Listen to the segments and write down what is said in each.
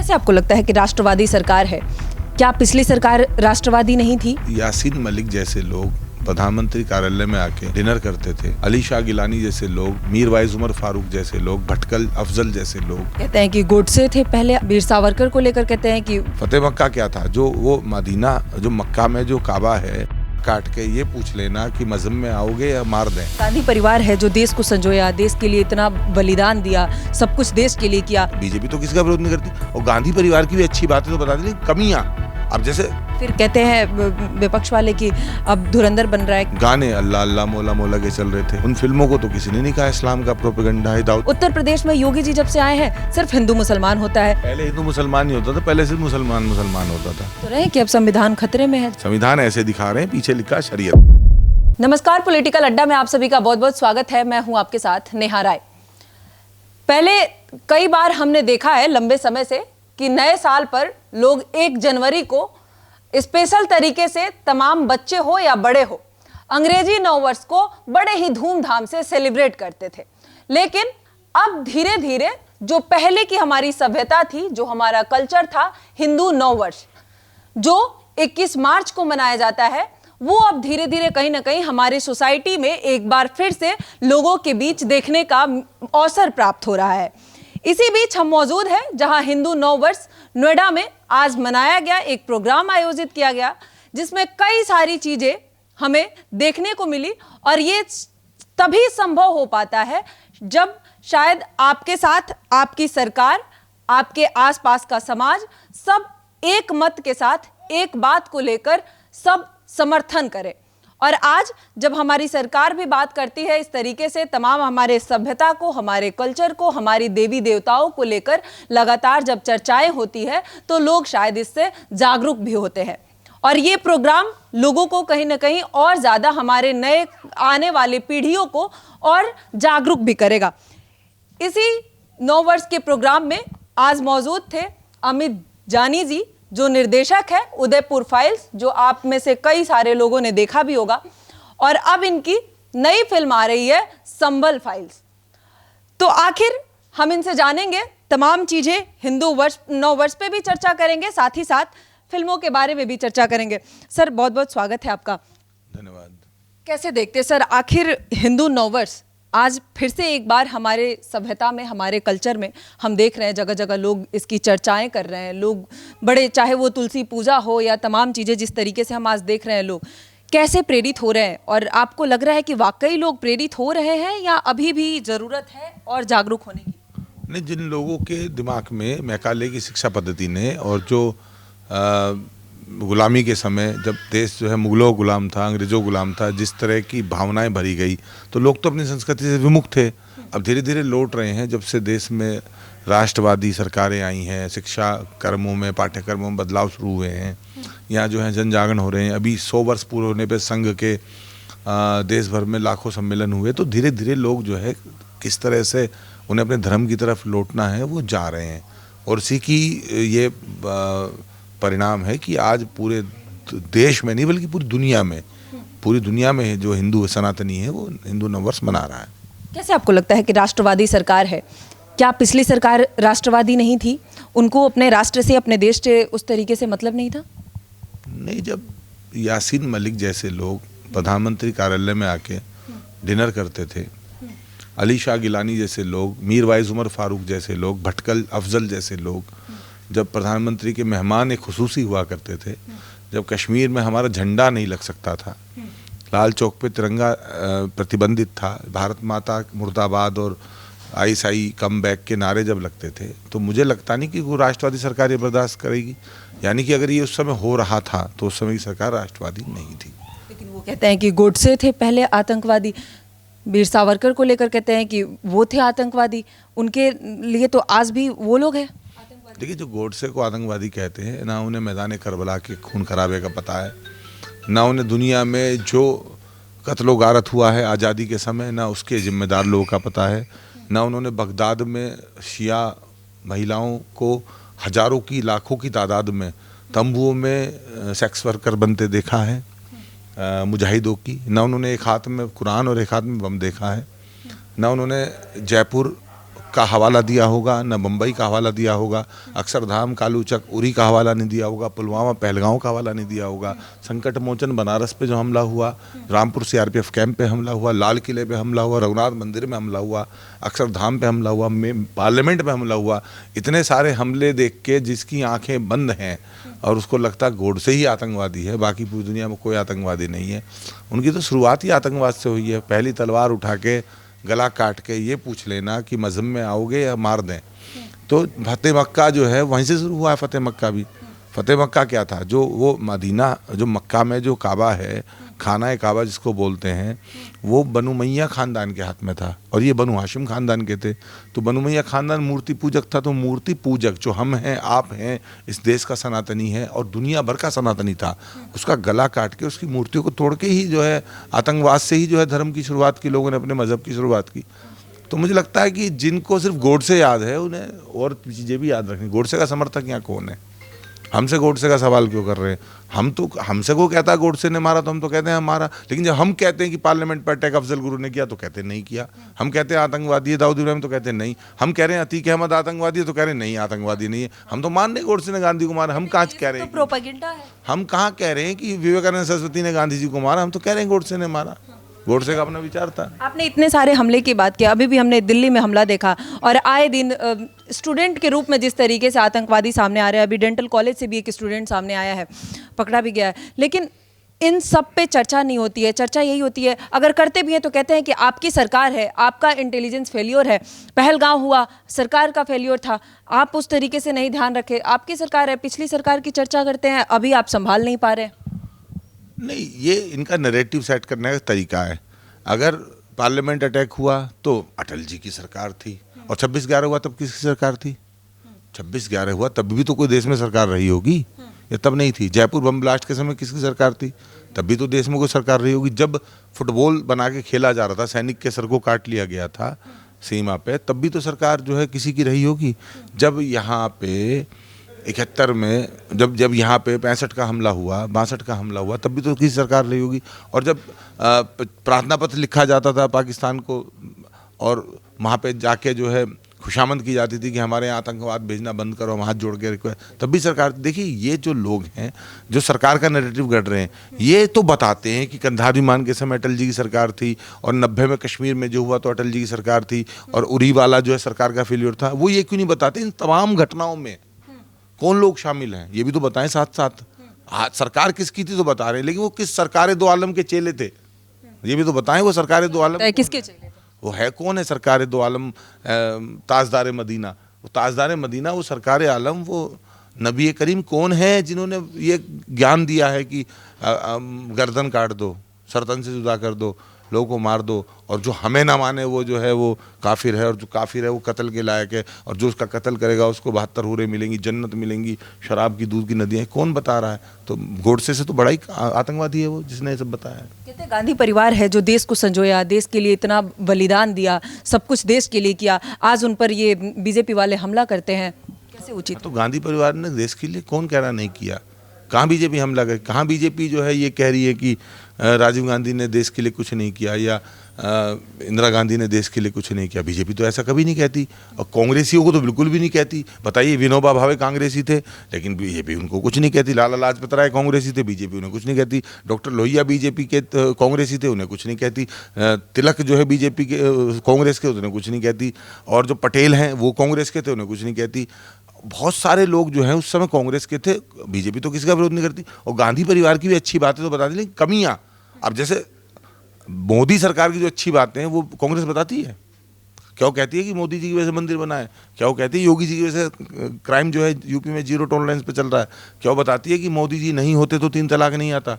कैसे आपको लगता है कि राष्ट्रवादी सरकार है? क्या पिछली सरकार राष्ट्रवादी नहीं थी? यासीन मलिक जैसे लोग प्रधानमंत्री कार्यालय में आके डिनर करते थे। अली शाह गिलानी जैसे लोग, मीरवाइज उमर फारूक जैसे लोग, भटकल अफजल जैसे लोग। कहते हैं कि गोडसे थे पहले, वीर सावरकर को लेकर कहते हैं कि फतेह मक्का क्या था, जो वो मदीना, जो मक्का में जो काबा है, काट के ये पूछ लेना कि मजहब में आओगे या मार दें। गांधी परिवार है जो देश को संजोया, देश के लिए इतना बलिदान दिया, सब कुछ देश के लिए किया। बीजेपी तो किसी का विरोध नहीं करती, और गांधी परिवार की भी अच्छी बातें तो बता दी, कमियां अब जैसे फिर कहते हैं विपक्ष वाले कि अब धुरंधर बन रहा है। गाने अल्लाह अल्लाह मौला मौला के चल रहे थे, उन फिल्मों को तो किसी ने नहीं कहा इस्लाम का प्रोपेगेंडा है। दाऊद उत्तर प्रदेश में योगी जी जब से आए हैं सिर्फ हिंदू मुसलमान होता है। पहले हिंदू मुसलमान नहीं होता था, पहले सिर्फ मुसलमान होता था। तो रहे कि अब संविधान खतरे में है। संविधान ऐसे दिखा रहे हैं, पीछे लिखा शरीयत। नमस्कार, पॉलिटिकल अड्डा में आप सभी का बहुत बहुत स्वागत है। मैं हूं आपके साथ नेहा राय। पहले कई बार हमने देखा है लंबे समय से कि नए साल पर लोग 1 जनवरी को स्पेशल तरीके से तमाम बच्चे हो या बड़े हो अंग्रेजी नववर्ष को बड़े ही धूमधाम से सेलिब्रेट करते थे। लेकिन अब धीरे धीरे जो पहले की हमारी सभ्यता थी, जो हमारा कल्चर था, हिंदू नववर्ष जो 21 मार्च को मनाया जाता है, वो अब धीरे धीरे कहीं ना कहीं हमारी सोसाइटी में एक बार फिर से लोगों के बीच देखने का अवसर प्राप्त हो रहा है। इसी बीच हम मौजूद हैं जहां हिंदू नववर्ष नोएडा में आज मनाया गया। एक प्रोग्राम आयोजित किया गया जिसमें कई सारी चीजें हमें देखने को मिली, और ये तभी संभव हो पाता है जब शायद आपके साथ आपकी सरकार, आपके आसपास का समाज सब एक मत के साथ एक बात को लेकर सब समर्थन करे। और आज जब हमारी सरकार भी बात करती है इस तरीके से, तमाम हमारे सभ्यता को, हमारे कल्चर को, हमारी देवी देवताओं को लेकर लगातार जब चर्चाएं होती है तो लोग शायद इससे जागरूक भी होते हैं। और ये प्रोग्राम लोगों को कहीं ना कहीं और ज्यादा, हमारे नए आने वाले पीढ़ियों को और जागरूक भी करेगा। इसी नववर्ष के प्रोग्राम में आज मौजूद थे अमित जानी जी, जो निर्देशक है उदयपुर फाइल्स, जो आप में से कई सारे लोगों ने देखा भी होगा, और अब इनकी नई फिल्म आ रही है संबल फाइल्स। तो आखिर हम इनसे जानेंगे तमाम चीजें, हिंदू नववर्ष पे भी चर्चा करेंगे, साथ ही साथ फिल्मों के बारे में भी चर्चा करेंगे। सर, बहुत बहुत स्वागत है आपका। धन्यवाद। कैसे देखते सर, आखिर हिंदू नववर्ष आज फिर से एक बार हमारे सभ्यता में, हमारे कल्चर में हम देख रहे हैं, जगह जगह लोग इसकी चर्चाएं कर रहे हैं, लोग बड़े, चाहे वो तुलसी पूजा हो या तमाम चीज़ें, जिस तरीके से हम आज देख रहे हैं लोग कैसे प्रेरित हो रहे हैं। और आपको लग रहा है कि वाकई लोग प्रेरित हो रहे हैं या अभी भी ज़रूरत है और जागरूक होने की? नहीं, जिन लोगों के दिमाग में मैकाले की शिक्षा पद्धति ने, और जो गुलामी के समय जब देश जो है मुगलों गुलाम था, अंग्रेज़ों गुलाम था, जिस तरह की भावनाएं भरी गई, तो लोग तो अपनी संस्कृति से विमुख थे। अब धीरे धीरे लौट रहे हैं जब से देश में राष्ट्रवादी सरकारें आई हैं, शिक्षा क्रमों में, पाठ्यक्रमों में बदलाव शुरू हुए हैं, यहाँ जो है जन जागरण हो रहे हैं। अभी 100 वर्ष पूरे होने पर संघ के देश भर में लाखों सम्मेलन हुए, तो धीरे धीरे लोग जो है किस तरह से उन्हें अपने धर्म की तरफ लौटना है वो जा रहे हैं। और इसी की ये परिणाम है कि आज पूरे देश में नहीं बल्कि पूरी दुनिया में जो हिंदू सनातनी है वो हिंदू नववर्ष मना रहा है। कैसे आपको लगता है कि राष्ट्रवादी सरकार है? क्या पिछली सरकार राष्ट्रवादी नहीं थी? उनको अपने राष्ट्र से, अपने देश से उस तरीके से मतलब नहीं था? नहीं, जब यासीन मलिक जैसे लोग प्रधानमंत्री कार्यालय में आके डिनर करते थे, अली शाह गिलानी जैसे लोग, मीरवाइज उमर फारूक जैसे लोग, भटकल अफजल जैसे लोग जब प्रधानमंत्री के मेहमान एक खुसूसी हुआ करते थे, जब कश्मीर में हमारा झंडा नहीं लग सकता था, लाल चौक पे तिरंगा प्रतिबंधित था, भारत माता मुर्दाबाद और आईएसआई कम बैक के नारे जब लगते थे, तो मुझे लगता नहीं कि वो राष्ट्रवादी सरकार ये बर्दाश्त करेगी। यानी कि अगर ये उस समय हो रहा था तो उस समय की सरकार राष्ट्रवादी नहीं थी। लेकिन वो कहते हैं कि गोडसे थे पहले आतंकवादी, वीर सावरकर को लेकर कहते हैं कि वो थे आतंकवादी, उनके लिए तो आज भी वो लोग हैं। देखिए, जो गोडसे को आतंकवादी कहते हैं, ना उन्हें मैदान करबला के खून खराबे का पता है, ना उन्हें दुनिया में जो कत्लो गारत हुआ है आज़ादी के समय, ना उसके जिम्मेदार लोगों का पता है, ना उन्होंने बगदाद में शिया महिलाओं को हजारों की, लाखों की तादाद में तंबुओं में सेक्स वर्कर बनते देखा है मुजाहिदों की, ना उन्होंने एक हाथ में कुरान और एक हाथ में बम देखा है, ना उन्होंने जयपुर का हवाला दिया होगा, न मुंबई का हवाला दिया होगा, अक्षरधाम, कालूचक, उरी का हवाला नहीं दिया होगा, पुलवामा, पहलगांव का हवाला नहीं दिया होगा, संकट मोचन बनारस पे जो हमला हुआ, रामपुर सीआरपीएफ कैंप पे हमला हुआ, लाल किले पे हमला हुआ, रघुनाथ मंदिर में हमला हुआ, अक्षरधाम पे हमला हुआ, पार्लियामेंट पे हमला हुआ, इतने सारे हमले देख के जिसकी आंखें बंद हैं और उसको लगता गोडसे ही आतंकवादी है, बाकी पूरी दुनिया में कोई आतंकवादी नहीं है। उनकी तो शुरुआत ही आतंकवाद से हुई है। पहली तलवार उठा के गला काट के ये पूछ लेना कि मजहब में आओगे या मार दें। तो फतेह मक्का जो है वहीं से शुरू हुआ है। फतेह मक्का भी, फतेह मक्का क्या था, जो वो मदीना, जो मक्का में जो काबा है, खाना काबा जिसको बोलते हैं, वो बनु मैया ख़ानदान के हाथ में था और ये बनु हाशिम ख़ानदान के थे। तो बनु मैया ख़ानदान मूर्ति पूजक था, तो मूर्ति पूजक जो हम हैं, आप हैं, इस देश का सनातनी है और दुनिया भर का सनातनी था, उसका गला काट के उसकी मूर्तियों को तोड़ के ही जो है आतंकवाद से ही जो है धर्म की शुरुआत की, लोगों ने अपने मज़हब की शुरुआत की। तो मुझे लगता है कि जिनको सिर्फ गोडसे याद है उन्हें और चीज़ें भी याद रखनी। गोडसे का समर्थक यहाँ कौन है? हमसे गोडसे का सवाल क्यों कर रहे हैं? हम तो, हमसे को कहता है गोडसे ने मारा तो हम तो कहते हैं हमारा, लेकिन जब हम कहते हैं कि पार्लियामेंट पर अटैक अफजल गुरु ने किया तो कहते हैं नहीं किया। हम कहते हैं आतंकवादी है दाऊद इब्राहिम तो कहते हैं नहीं। हम कह रहे हैं अतीक अहमद आतंकवादी है तो कह रहे हैं नहीं, आतंकवादी नहीं है। हम तो मान रहे गोडसे ने गांधी को मारा, हम कहाँ कह रहे हैं, प्रोपेगेंडा है। हम कहाँ कह रहे हैं कि विवेकानंद सरस्वती ने गांधी जी को मारा, हम तो कह रहे हैं गोडसे ने मारा। गोडसे का अपना विचार था। आपने इतने सारे हमले की बात की, अभी भी हमने दिल्ली में हमला देखा और आए दिन स्टूडेंट के रूप में जिस तरीके से आतंकवादी सामने आ रहे हैं, अभी डेंटल कॉलेज से भी एक स्टूडेंट सामने आया है, पकड़ा भी गया है। लेकिन इन सब पे चर्चा नहीं होती है। चर्चा यही होती है, अगर करते भी हैं तो कहते हैं कि आपकी सरकार है, आपका इंटेलिजेंस फेलियर है, पहलगांव हुआ सरकार का फेलियर था, आप उस तरीके से नहीं ध्यान रखे, आपकी सरकार है, पिछली सरकार की चर्चा करते हैं, अभी आप संभाल नहीं पा रहे। नहीं, ये इनका नैरेटिव सेट करने का तरीका है। अगर पार्लियामेंट अटैक हुआ तो अटल जी की सरकार थी, और 26/11 हुआ तब किसकी सरकार थी? 26/11 हुआ तब भी तो कोई देश में सरकार रही होगी, या तब नहीं थी? जयपुर बम ब्लास्ट के समय किसकी सरकार थी? तब भी तो देश में कोई सरकार रही होगी। जब फुटबॉल बना के खेला जा रहा था, सैनिक के सर को काट लिया गया था सीमा पे, तब भी तो सरकार जो है किसी की रही होगी। जब यहाँ पे 71 में जब यहाँ पे 65 का हमला हुआ, 62 का हमला हुआ, तब भी तो किसी सरकार रही होगी। और जब प्रार्थना पत्र लिखा जाता था पाकिस्तान को और वहाँ पे जाके जो है खुशामद की जाती थी कि हमारे यहाँ आतंकवाद भेजना बंद करो, हम हाथ जोड़ के रखो, तब भी सरकार। देखिए, ये जो लोग हैं जो सरकार का नैरेटिव गढ़ रहे हैं, ये तो बताते हैं कि कंधार विमान के समय अटल जी की सरकार थी, और 90 में कश्मीर में जो हुआ तो अटल जी की सरकार थी, और उरी वाला जो है सरकार का फेलियर था। वो ये क्यों नहीं बताते इन तमाम घटनाओं में कौन लोग शामिल हैं? ये भी तो बताएं साथ साथ। सरकार किसकी थी तो बता रहे हैं, लेकिन वो किस सरकार दो आलम के चेले थे ये भी तो बताएं। वो सरकार दो आलम किसके चेले थे? वो है कौन है सरकार दो आलम? ताजदार मदीना। वो ताजदार मदीना, वो सरकार आलम, वो नबी करीम कौन है जिन्होंने ये ज्ञान दिया है कि गर्दन काट दो, सरतन से जुदा कर दो, लोगों को मार दो, और जो हमें ना माने वो जो है वो काफिर है, और जो काफिर है वो कत्ल के लायक है, और जो उसका कत्ल करेगा उसको 72 हूरें मिलेंगी, जन्नत मिलेंगी, शराब की दूध की नदियाँ। कौन बता रहा है? तो गोडसे से तो बड़ा ही आतंकवादी है वो, जिसने ये सब बताया है। कहते हैं गांधी परिवार है जो देश को संजोया, देश के लिए इतना बलिदान दिया, सब कुछ देश के लिए किया, आज उन पर ये बीजेपी वाले हमला करते हैं, कैसे उचित? तो गांधी परिवार ने देश के लिए कौन कह रहा नहीं किया? कहाँ बीजेपी हमला कर, कहाँ बीजेपी जो है ये कह रही है कि राजीव गांधी ने देश के लिए कुछ नहीं किया, या इंदिरा गांधी ने देश के लिए कुछ नहीं किया? बीजेपी तो ऐसा कभी नहीं कहती, और कांग्रेसियों को तो बिल्कुल भी नहीं कहती। बताइए, विनोबा भावे कांग्रेसी थे, लेकिन बीजेपी उनको कुछ नहीं कहती। लाला लाजपत राय कांग्रेसी थे, बीजेपी उन्हें कुछ नहीं कहती। डॉक्टर लोहिया बीजेपी के कांग्रेसी थे, उन्हें कुछ नहीं कहती। तिलक जो है बीजेपी के कांग्रेस के, उन्हें कुछ नहीं कहती। और जो पटेल हैं वो कांग्रेस के थे, उन्हें कुछ नहीं कहती। बहुत सारे लोग जो हैं उस समय कांग्रेस के थे, बीजेपी तो किसी का विरोध नहीं करती। और गांधी परिवार की भी अच्छी बातें तो बता दी, लेकिन कमियां, अब जैसे मोदी सरकार की जो अच्छी बातें हैं वो कांग्रेस बताती है। क्या वो कहती है कि मोदी जी की वजह से मंदिर बना है? क्या वो कहती है योगी जी की वजह से क्राइम जो है यूपी में 0 टॉलरेंस पे चल रहा है? क्या वो बताती है कि मोदी जी नहीं होते तो 3 तलाक नहीं आता?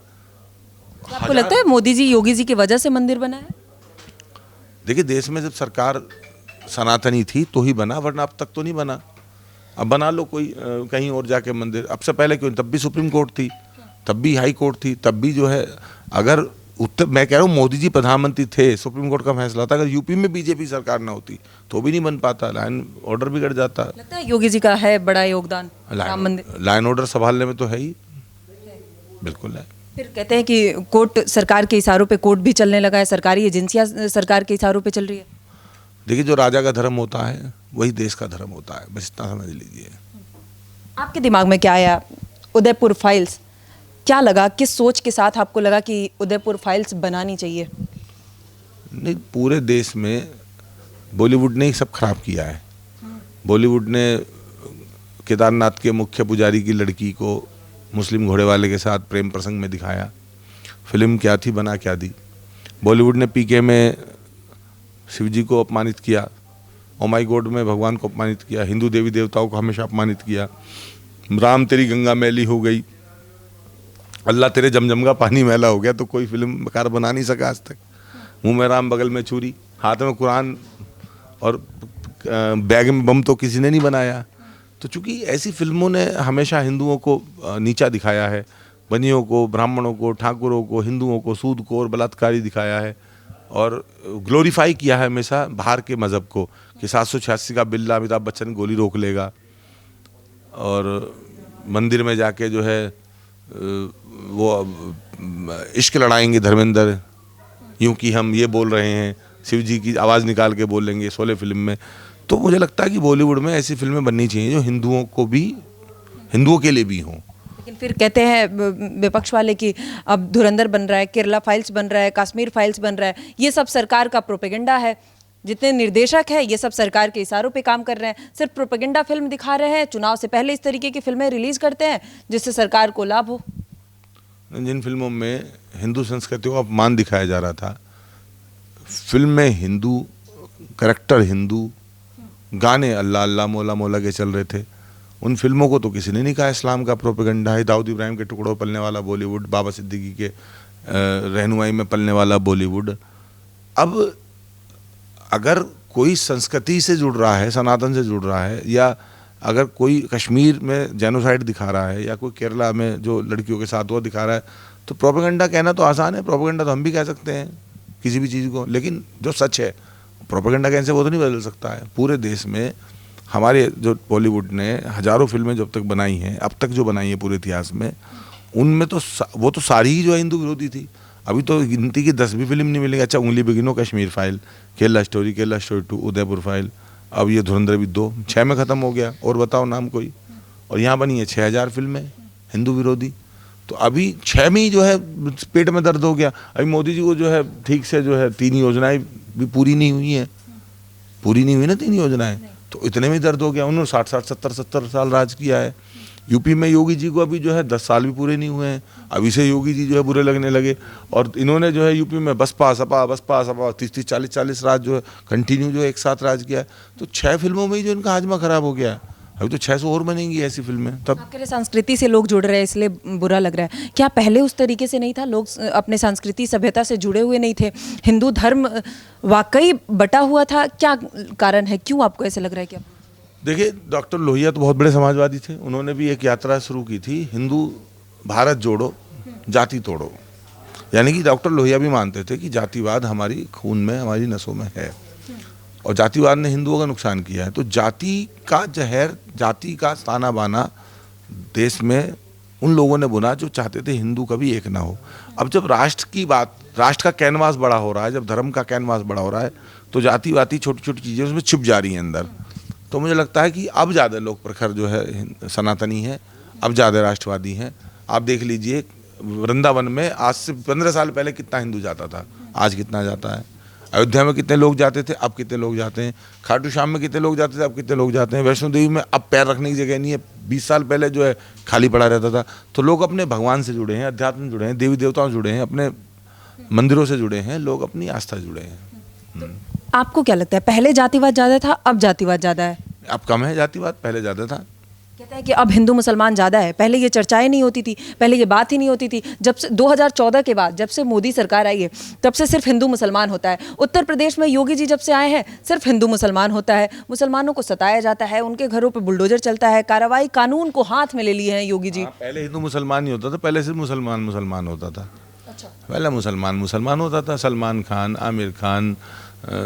आपको लगता है मोदी जी योगी जी की वजह से मंदिर बना है? देखिए, देश में जब सरकार सनातनी थी तो ही बना, वरना अब तक तो नहीं बना। अब बना लो कोई कहीं और जाके मंदिर। अब से पहले क्यों? तब भी सुप्रीम कोर्ट थी, तब भी हाई कोर्ट थी, तब भी जो है अगर मैं कह रहा हूँ मोदी जी प्रधानमंत्री थे, सुप्रीम कोर्ट का फैसला था, अगर यूपी में बीजेपी सरकार ना होती तो भी नहीं बन पाता, लाइन ऑर्डर बिगड़ जाता। लगता है योगी जी का है बड़ा योगदान राम मंदिर? लाइन ऑर्डर संभालने में तो है ही, बिल्कुल है। फिर कहते हैं कि कोर्ट सरकार के इशारों पे कोर्ट भी चलने लगा है, सरकारी एजेंसियां सरकार के इशारों पे चल रही है। देखिए, जो राजा का धर्म होता है वही देश का धर्म होता है, बस इतना समझ लीजिए। आपके दिमाग में क्या आया उदयपुर फाइल्स? क्या लगा, किस सोच के साथ आपको लगा कि उदयपुर फाइल्स बनानी चाहिए? नहीं, पूरे देश में बॉलीवुड ने ही सब खराब किया है। बॉलीवुड ने केदारनाथ के मुख्य पुजारी की लड़की को मुस्लिम घोड़े वाले के साथ प्रेम प्रसंग में दिखाया। फिल्म क्या थी, बना क्या दी। बॉलीवुड ने पीके में शिव जी को अपमानित किया, ओ माई गॉड में भगवान को अपमानित किया, हिंदू देवी देवताओं को हमेशा अपमानित किया। राम तेरी गंगा मैली हो गई, अल्लाह तेरे जमजम का पानी मैला हो गया, तो कोई फिल्मकार बना नहीं सका आज तक। मुंह में राम, बगल में छुरी, हाथ में कुरान और बैग में बम तो किसी ने नहीं बनाया। तो चूंकि ऐसी फिल्मों ने हमेशा हिंदुओं को नीचा दिखाया है, बनियों को, ब्राह्मणों को, ठाकुरों को, हिंदुओं को सूदखोर बलात्कारी दिखाया है और ग्लोरीफाई किया है हमेशा बाहर के मज़हब को कि 786 का बिल्ला अमिताभ बच्चन गोली रोक लेगा और मंदिर में जाके जो है वो इश्क लड़ाएंगे धर्मेंद्र, यूं कि हम ये बोल रहे हैं, शिव जी की आवाज़ निकाल के बोलेंगे शोले फिल्म में। तो मुझे लगता है कि बॉलीवुड में ऐसी फिल्में बननी चाहिए जो हिंदुओं के लिए भी हों। लेकिन फिर कहते हैं विपक्ष वाले कि अब धुरंधर बन रहा है, केरला फाइल्स बन रहा है, कश्मीर फाइल्स बन रहा है, ये सब सरकार का प्रोपेगेंडा है। जितने निर्देशक हैं ये सब सरकार के इशारों पे काम कर रहे हैं, सिर्फ प्रोपेगेंडा फिल्म दिखा रहे हैं, चुनाव से पहले इस तरीके की फिल्में रिलीज करते हैं जिससे सरकार को लाभ हो। जिन फिल्मों में हिंदू संस्कृति को अपमान दिखाया जा रहा था, फिल्म में हिंदू कैरेक्टर, हिंदू गाने अल्लाह अल्लाह मौला मौला के चल रहे थे, उन फिल्मों को तो किसी ने नहीं कहा इस्लाम का प्रोपेगेंडा है। दाऊद इब्राहिम के टुकड़ों पलने वाला बॉलीवुड, बाबा सिद्दीकी के रहनुमाई में पलने वाला बॉलीवुड। अब अगर कोई संस्कृति से जुड़ रहा है, सनातन से जुड़ रहा है, या अगर कोई कश्मीर में जेनोसाइड दिखा रहा है या कोई केरला में जो लड़कियों के साथ वो दिखा रहा है, तो प्रोपेगेंडा कहना तो आसान है। प्रोपेगेंडा तो हम भी कह सकते हैं किसी भी चीज़ को, लेकिन जो सच है प्रोपेगेंडा कहने से वो तो नहीं बदल सकता है। पूरे देश में हमारे जो बॉलीवुड ने हज़ारों फिल्में जब तक बनाई हैं, अब तक जो बनाई है पूरे इतिहास में, उनमें तो वो तो सारी ही जो है हिंदू विरोधी थी। अभी तो गिनती की 10 भी फिल्म नहीं मिलेगी। अच्छा, उंगली बिगिनो, Kashmir file, Kerala story 2, Udaipur file, अब ये धुरंधर भी 2, 6 में ख़त्म हो गया। और बताओ नाम कोई। और यहाँ बनी है 6000 फिल्में हिंदू विरोधी। तो अभी 6 में ही जो है पेट में दर्द हो गया। अभी मोदी जी को जो है ठीक से जो है 3 योजनाएं भी पूरी नहीं हुई हैं, पूरी नहीं हुई ना 3 योजनाएं, तो इतने में दर्द हो गया। उन्होंने 60-70 साल राज किया है। यूपी में योगी जी को अभी जो है 10 साल भी पूरे नहीं हुए हैं, अभी से योगी जी जो है बुरे लगने लगे। और इन्होंने जो है यूपी में बसपा सपा 30-40 राज जो है कंटिन्यू जो है एक साथ राज किया है। तो 6 फिल्मों में ही जो इनका हाजमा खराब हो गया है। अभी तो 600 और बनेंगी ऐसी फिल्में। तब आपके संस्कृति से लोग जुड़ रहे हैं इसलिए बुरा लग रहा है। क्या पहले उस तरीके से नहीं था? लोग अपने संस्कृति सभ्यता से जुड़े हुए नहीं थे? हिंदू धर्म वाकई बटा हुआ था? क्या कारण है, क्यों आपको ऐसे लग रहा है? क्या देखिए, डॉक्टर लोहिया तो बहुत बड़े समाजवादी थे। उन्होंने भी एक यात्रा शुरू की थी, हिंदू भारत जोड़ो जाति तोड़ो। यानी कि डॉक्टर लोहिया भी मानते थे कि जातिवाद हमारी खून में, हमारी नसों में है और जातिवाद ने हिंदुओं का नुकसान किया है। तो जाति का जहर, जाति का ताना बाना देश में उन लोगों ने बुना जो चाहते थे हिंदू कभी एक ना हो। अब जब राष्ट्र की बात, राष्ट्र का कैनवास बड़ा हो रहा है, जब धर्म का कैनवास बड़ा हो रहा है, तो जातिवादी छोटी छोटी चीज़ें उसमें छिप जा रही हैं अंदर। तो मुझे लगता है कि अब ज़्यादा लोग प्रखर जो है सनातनी हैं, अब ज़्यादा राष्ट्रवादी हैं। आप देख लीजिए वृंदावन में आज से 15 साल पहले कितना हिंदू जाता था, आज कितना जाता है। अयोध्या में कितने लोग जाते थे, अब कितने लोग जाते हैं। खाटू श्याम में कितने लोग जाते थे, अब कितने लोग जाते हैं। वैष्णो देवी में अब पैर रखने की जगह नहीं है, 20 साल पहले जो है खाली पड़ा रहता था। तो लोग अपने भगवान से जुड़े हैं, अध्यात्म से जुड़े हैं, देवी देवताओं से जुड़े हैं, अपने मंदिरों से जुड़े हैं, लोग अपनी आस्था से जुड़े हैं। आपको क्या लगता है, पहले जातिवाद ज़्यादा था, अब जातिवाद ज़्यादा है? अब कम है जातिवाद, पहले ज़्यादा था। कहता है कि अब हिंदू मुसलमान ज़्यादा है, पहले ये चर्चाएं नहीं होती थी, पहले ये बात ही नहीं होती थी। जब से 2014 के बाद, जब से मोदी सरकार आई है, तब से सिर्फ हिंदू मुसलमान होता है। उत्तर प्रदेश में योगी जी जब से आए हैं, सिर्फ हिंदू मुसलमान होता है। मुसलमानों को सताया जाता है, उनके घरों पर बुलडोजर चलता है, कार्रवाई कानून को हाथ में ले लिए हैं योगी जी। पहले हिंदू मुसलमान नहीं होता था, पहले सिर्फ मुसलमान होता था। अच्छा, पहले मुसलमान होता था। सलमान खान, आमिर खान,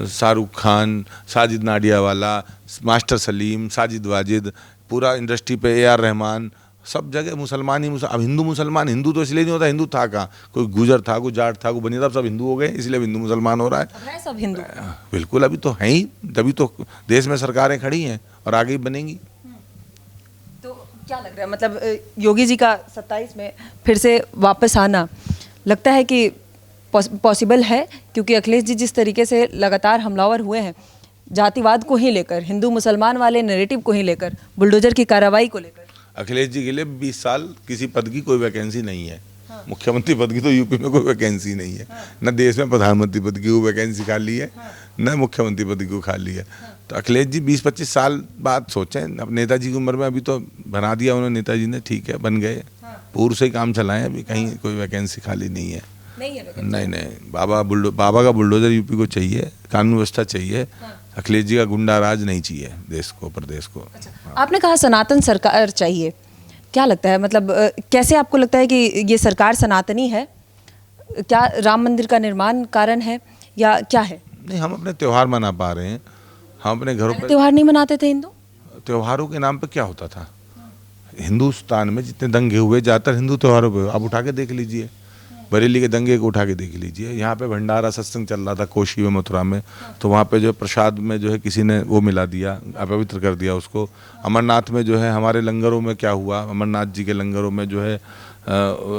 शाहरुख खान, साजिद नाडियावाला, मास्टर सलीम, साजिद वाजिद, पूरा इंडस्ट्री पे AR रहमान सब जगह मुसलमान ही अब हिंदू मुसलमान, हिंदू तो इसलिए नहीं होता, हिंदू था कहाँ, कोई गुजर था, कोई जाट था, कोई बनिया था, सब हिंदू हो गए, इसलिए हिंदू मुसलमान हो रहा अब है सब हिंदू। बिल्कुल, अभी तो है ही, तभी तो देश में सरकारें खड़ी हैं और आगे ही बनेंगी। तो क्या लग रहा है, मतलब योगी जी का 27 में फिर से वापस आना लगता है कि पॉसिबल है? क्योंकि अखिलेश जी जिस तरीके से लगातार हमलावर हुए हैं जातिवाद को ही लेकर, हिंदू मुसलमान वाले नैरेटिव को ही लेकर, बुलडोजर की कार्रवाई को लेकर, अखिलेश जी के लिए 20 साल किसी पद की कोई वैकेंसी नहीं है। हाँ। मुख्यमंत्री पद की तो यूपी में कोई वैकेंसी नहीं है। हाँ। न देश में प्रधानमंत्री पद की कोई वैकेंसी खाली है। हाँ। न मुख्यमंत्री पद की खाली है। हाँ। तो अखिलेश जी 20-25 साल बाद सोचें, अब नेताजी की उम्र में अभी तो बना दिया उन्होंने, नेताजी ने, ठीक है, बन गए। हाँ। पूर्व से ही काम चलाएं, अभी कहीं कोई वैकेंसी खाली नहीं है। नहीं, बाबा का बुलडोजर यूपी को चाहिए, कानून व्यवस्था चाहिए। हाँ। अखिलेश जी का गुंडा राज नहीं चाहिए देश को, प्रदेश को। अच्छा, आपने कहा सनातन सरकार चाहिए, क्या लगता है, मतलब कैसे आपको लगता है कि ये सरकार सनातनी है? क्या राम मंदिर का निर्माण कारण है या क्या है? नहीं, हम अपने त्यौहार मना पा रहे हैं, हम अपने घरों पर त्यौहार नहीं मनाते थे हिंदू? त्योहारों के नाम पे क्या होता था? हिंदुस्तान में जितने दंगे हुए ज़्यादातर हिंदू त्योहारों पे, आप उठा के देख लीजिए, बरेली के दंगे को उठा के देख लीजिए। यहाँ पे भंडारा सत्संग चल रहा था कोशी में, मथुरा में, तो वहाँ पे जो प्रसाद में जो है किसी ने वो मिला दिया, अपवित्र कर दिया उसको। अमरनाथ में जो है हमारे लंगरों में क्या हुआ, अमरनाथ जी के लंगरों में जो है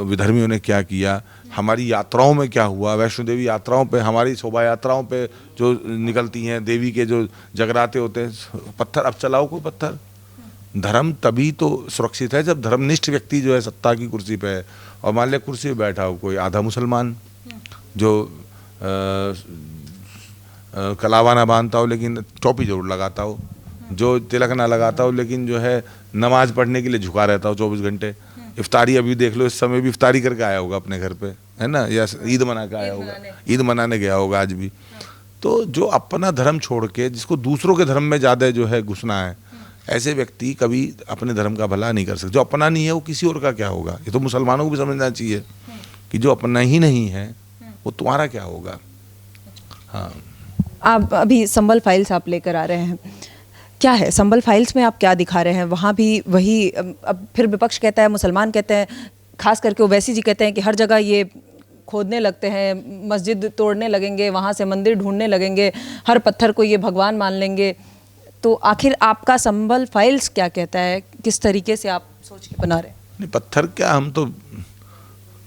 विधर्मियों ने क्या किया, हमारी यात्राओं में क्या हुआ, वैष्णो देवी यात्राओं पे, हमारी शोभा यात्राओं पे जो निकलती हैं देवी के जो जगराते होते हैं, पत्थर अब चलाओ कोई पत्थर। धर्म तभी तो सुरक्षित है जब धर्मनिष्ठ व्यक्ति जो है सत्ता की कुर्सी पे है, और मान लिया कुर्सी पे बैठा हो कोई आधा मुसलमान जो कलावा ना बांधता हो लेकिन टोपी जरूर लगाता हो, जो तिलक ना लगाता हो लेकिन जो है नमाज पढ़ने के लिए झुका रहता हो 24 घंटे। इफ्तारी अभी देख लो, इस समय भी इफ्तारी करके आया होगा अपने घर पे, है ना, या ईद मना के आया होगा, ईद मनाने गया होगा आज भी। तो जो अपना धर्म छोड़ के जिसको दूसरों के धर्म में ज़्यादा जो है घुसना है, ऐसे व्यक्ति कभी अपने धर्म का भला नहीं कर सकते। जो अपना नहीं है वो किसी और का क्या होगा? ये तो मुसलमानों को भी समझना चाहिए कि जो अपना ही नहीं है वो तुम्हारा क्या होगा। हाँ, आप अभी संबल फाइल्स आप लेकर आ रहे हैं, क्या है संबल फाइल्स में आप क्या दिखा रहे हैं? वहाँ भी वही, अब फिर विपक्ष कहता है, मुसलमान कहते हैं, खास करके ओवैसी जी कहते हैं कि हर जगह ये खोदने लगते हैं, मस्जिद तोड़ने लगेंगे, वहाँ से मंदिर ढूंढने लगेंगे, हर पत्थर को ये भगवान मान लेंगे। तो आखिर आपका संबल फाइल्स क्या कहता है, किस तरीके से आप सोच के बना रहे हैं? नहीं, पत्थर क्या, हम तो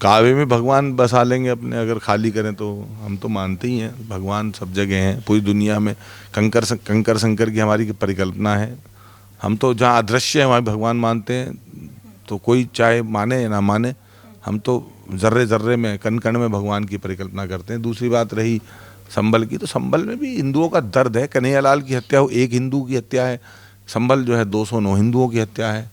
कावे में भगवान बसा लेंगे अपने, अगर खाली करें तो। हम तो मानते ही हैं भगवान सब जगह हैं, पूरी दुनिया में। कंकर संकर की हमारी परिकल्पना है। हम तो जहाँ अदृश्य है वहाँ भगवान मानते हैं। तो कोई चाहे माने या ना माने, हम तो जर्रे जर्रे में, कण कण में भगवान की परिकल्पना करते हैं। दूसरी बात रही संबल की, तो संबल में भी हिंदुओं का दर्द है। कन्हैयालाल की हत्या हो, एक हिंदू की हत्या है। संबल जो है 209 हिंदुओं की हत्या है,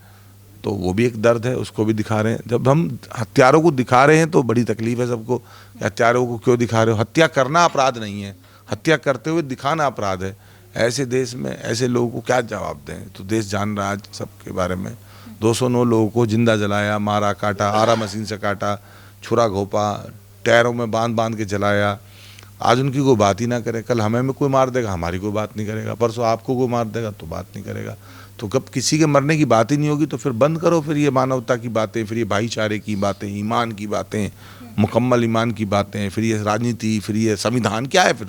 तो वो भी एक दर्द है, उसको भी दिखा रहे हैं। जब हम हत्यारों को दिखा रहे हैं तो बड़ी तकलीफ है सबको, हत्यारों को क्यों दिखा रहे हो? हत्या करना अपराध नहीं है, हत्या करते हुए दिखाना अपराध है। ऐसे देश में ऐसे लोगों को क्या जवाब दें? तो देश जान रहा है आज सबके बारे में। 209 लोगों को जिंदा जलाया, मारा, काटा, आरा मशीन से काटा, छुरा घोपा, टायरों में बांध बांध के जलाया। आज उनकी कोई बात ही ना करे, कल हमें में कोई मार देगा, हमारी कोई बात नहीं करेगा, परसों आपको कोई मार देगा तो बात नहीं करेगा। तो कब किसी के मरने की बात ही नहीं होगी तो फिर बंद करो फिर ये मानवता की बातें, फिर ये भाईचारे की बातें, ईमान की बातें, मुकम्मल ईमान की बातें, फिर ये राजनीति, फिर ये संविधान क्या है? फिर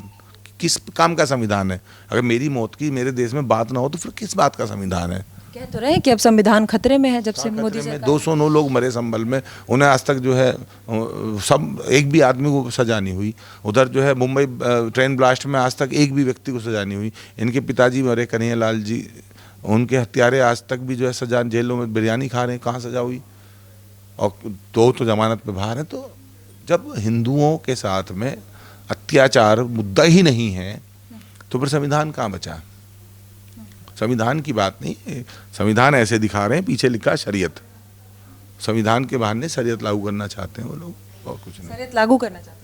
किस काम का संविधान है? अगर मेरी मौत की मेरे देश में बात ना हो तो फिर किस बात का संविधान है? कह तो रहे हैं कि अब संविधान खतरे में है जब से मोदी सरकार। 209 लोग मरे संभल में, उन्हें आज तक जो है सब एक भी आदमी को सजा नहीं हुई। उधर जो है मुंबई ट्रेन ब्लास्ट में आज तक एक भी व्यक्ति को सजा नहीं हुई। इनके पिताजी मरे, कन्हैयालाल जी, उनके हत्यारे आज तक भी जो है सजा, जेलों में बिरयानी खा रहे हैं, कहाँ सजा हुई? और दो तो जमानत पे बाहर हैं। तो जब हिंदुओं के साथ में अत्याचार मुद्दा ही नहीं है तो फिर संविधान कहाँ बचा? संविधान की बात नहीं, संविधान ऐसे दिखा रहे हैं, पीछे लिखा शरीयत। संविधान के बहाने शरीयत लागू करना चाहते हैं वो लोग, और कुछ नहीं। शरीयत लागू करना चाहते हैं।